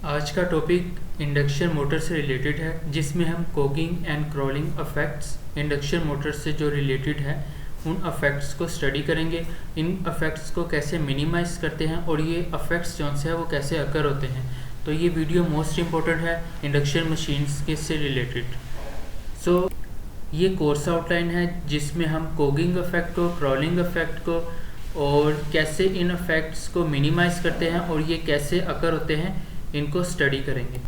आज का topic induction motor से रिलेटेड है, जिसमें हम कोगिंग and crawling affects induction motor से जो रिलेटेड है उन अफेक्ट्स को स्टडी करेंगे। इन अफेक्ट्स को कैसे मिनिमाइज करते हैं और ये अफेक्ट्स जो से है वो कैसे अकर होते हैं। तो ये वीडियो मोस्ट इम्पोर्टेंट है इंडक्शन मशीन्स के से रिलेटेड। सो ये कोर्स आउटलाइन है जिसमें हम कोगिंग अफेक्ट को, क्रॉलिंग अफेक्ट को और कैसे इन अफेक्ट्स को मिनिमाइज करते हैं और ये कैसे अकर होते हैं इनको स्टडी करेंगे।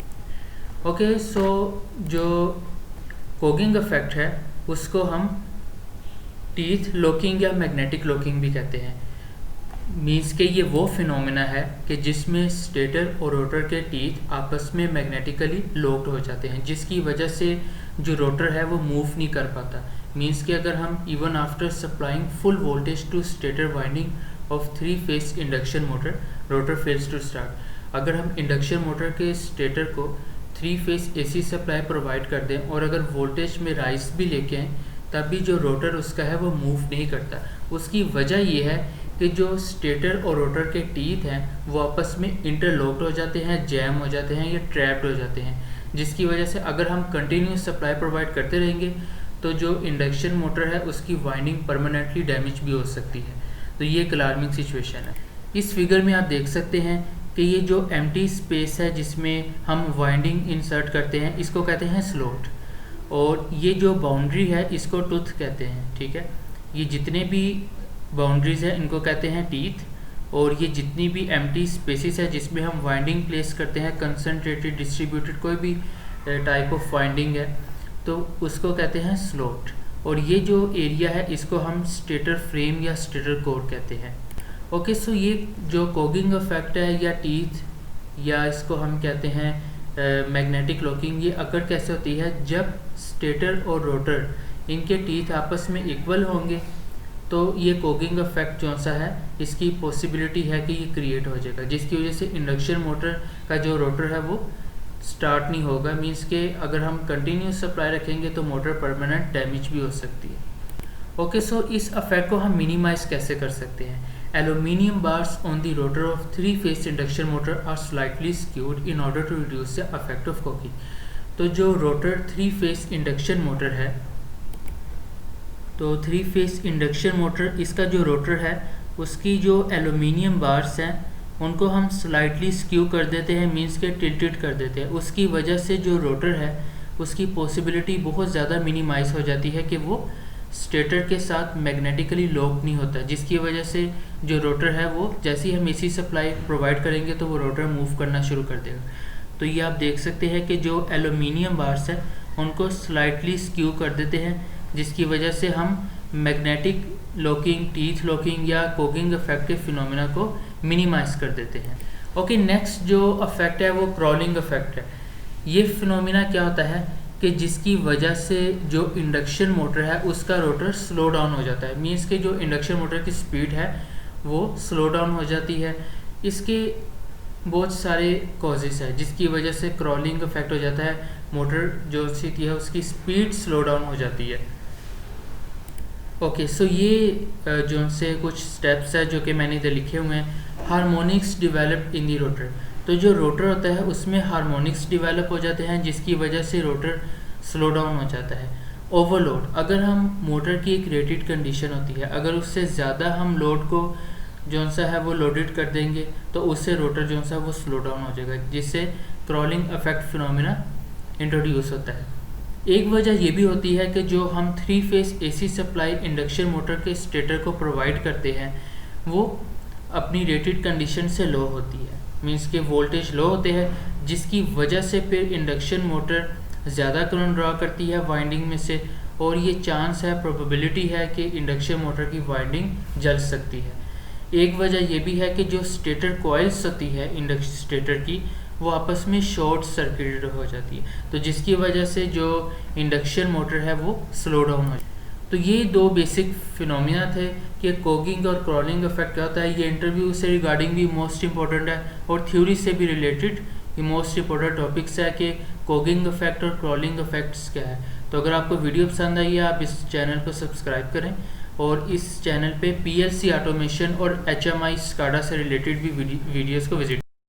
ओके, सो जो कोगिंग अफेक्ट है उसको हम टीथ लॉकिंग या मैग्नेटिक लॉकिंग भी कहते हैं। मीन्स के ये वो फिनोमेना है कि जिसमें स्टेटर और रोटर के टीथ आपस में मैग्नेटिकली लॉक्ड हो जाते हैं, जिसकी वजह से जो रोटर है वो मूव नहीं कर पाता। मीन्स कि अगर हम even after supplying full voltage to stator winding of 3 phase induction motor, rotor fails to start. अगर हम इंडक्शन मोटर के स्टेटर को 3 फेज एसी सप्लाई प्रोवाइड कर दें और अगर वोल्टेज में राइज भी लेके आएँ, तब भी जो रोटर उसका है वो मूव नहीं करता। उसकी वजह ये है कि जो स्टेटर और रोटर के टीथ हैं वो आपस में इंटरलॉक्ड हो जाते हैं, जैम हो जाते हैं या ट्रैप्ड हो जाते हैं, जिसकी वजह से अगर हम कंटिन्यूस सप्लाई प्रोवाइड करते रहेंगे तो जो इंडक्शन मोटर है उसकी वाइंडिंग परमानेंटली डैमेज भी हो सकती है। तो ये एक अलार्मिंग सिचुएशन है। इस फिगर में आप देख सकते हैं कि ये जो एम्प्टी स्पेस है जिसमें हम वाइंडिंग इंसर्ट करते हैं इसको कहते हैं स्लॉट, और ये जो बाउंड्री है इसको टूथ कहते हैं। ठीक है, ये जितने भी बाउंड्रीज है इनको कहते हैं टीथ, और ये जितनी भी एम्प्टी स्पेसेस है जिसमें हम वाइंडिंग प्लेस करते हैं, कंसंट्रेटेड डिस्ट्रीब्यूटेड कोई भी टाइप ऑफ वाइंडिंग है तो उसको कहते हैं स्लॉट। और ये जो एरिया है इसको हम स्टेटर फ्रेम या स्टेटर कोर कहते हैं। ओके, सो ये जो कोगिंग इफेक्ट है या टीथ या इसको हम कहते हैं मैग्नेटिक लॉकिंग, ये अकर कैसे होती है जब स्टेटर और रोटर इनके टीथ आपस में इक्वल होंगे तो ये कोगिंग इफेक्ट जो सा है इसकी पॉसिबिलिटी है कि ये क्रिएट हो जाएगा, जिसकी वजह से इंडक्शन मोटर का जो रोटर है वो स्टार्ट नहीं होगा। मीन्स के अगर हम कंटिन्यूस सप्लाई रखेंगे तो मोटर परमानेंट डैमेज भी हो सकती है। ओके, सो इस अफेक्ट को हम मिनिमाइज कैसे कर सकते हैं। Aluminium bars on the rotor of 3-phase induction motor are slightly skewed in order to reduce the effect of cogging। तो जो रोटर 3-phase इंडक्शन मोटर है, तो 3-phase इंडक्शन मोटर इसका जो रोटर है उसकी जो एलुमिनियम बार्स हैं उनको हम स्लाइटली स्क्यू कर देते हैं, मीन्स के टिल्टेड कर देते हैं। उसकी वजह से जो रोटर है उसकी पॉसिबिलिटी बहुत ज़्यादा मिनिमाइज हो जाती है कि वो स्टेटर के साथ मैग्नेटिकली लॉक नहीं होता, जिसकी वजह से जो रोटर है वो जैसे ही हम एसी सप्लाई प्रोवाइड करेंगे तो वो रोटर मूव करना शुरू कर देगा। तो ये आप देख सकते हैं कि जो एलुमिनियम बार्स है उनको स्लाइटली स्क्यू कर देते हैं, जिसकी वजह से हम मैग्नेटिक लॉकिंग, टीथ लॉकिंग या कोगिंग इफेक्ट के फिनोमेना को मिनिमाइज कर देते हैं। ओके, नेक्स्ट जो अफेक्ट है वो क्रॉलिंग इफेक्ट है। ये फिनोमेना क्या होता है कि जिसकी वजह से जो इंडक्शन मोटर है उसका रोटर स्लो डाउन हो जाता है। मीन्स के जो इंडक्शन मोटर की स्पीड है वो स्लो डाउन हो जाती है। इसके बहुत सारे कॉजेस है जिसकी वजह से क्रॉलिंग इफेक्ट हो जाता है। मोटर जो सी है उसकी स्पीड स्लो डाउन हो जाती है। ओके, सो ये जो से कुछ स्टेप्स है जो कि मैंने इधर लिखे हुए हैं। हार्मोनिक्स डिवेलप्ड इन दी रोटर, तो जो रोटर होता है उसमें हार्मोनिक्स डेवलप हो जाते हैं जिसकी वजह से रोटर स्लो डाउन हो जाता है। ओवरलोड, अगर हम मोटर की एक रेटेड कंडीशन होती है, अगर उससे ज़्यादा हम लोड को जो सा है वो लोडेड कर देंगे तो उससे रोटर जो सा वो स्लो डाउन हो जाएगा, जिससे क्रॉलिंग इफेक्ट फिनोमेना इंट्रोड्यूस होता है। एक वजह ये भी होती है कि जो हम 3 phase AC supply induction motor के स्टेटर को प्रोवाइड करते हैं वो अपनी रेटेड कंडीशन से लो होती है। मीन्स के वोल्टेज लो होते हैं, जिसकी वजह से फिर इंडक्शन मोटर ज़्यादा करंट ड्रॉ करती है वाइंडिंग में से, और ये चांस है, प्रोबेबिलिटी है कि इंडक्शन मोटर की वाइंडिंग जल सकती है। एक वजह ये भी है कि जो स्टेटर कॉइल्स होती है इंडक्शन स्टेटर की वो आपस में शॉर्ट सर्किटेड हो जाती है, तो जिसकी वजह से जो इंडक्शन मोटर है वो स्लो डाउन हो जाती है। तो ये 2 बेसिक फिनोमिना थे कि कोगिंग और क्रॉलिंग इफेक्ट क्या होता है। ये इंटरव्यू से रिगार्डिंग भी मोस्ट इंपॉर्टेंट है और थ्योरी से भी रिलेटेड ये मोस्ट इंपॉर्टेंट टॉपिक्स है कि कोगिंग इफेक्ट और क्रॉलिंग इफेक्ट्स क्या है। तो अगर आपको वीडियो पसंद आई है आप इस चैनल को सब्सक्राइब करें और इस चैनल पे PLC ऑटोमेशन और HMI स्काडा से रिलेटेड भी वीडियोज़ को विजिट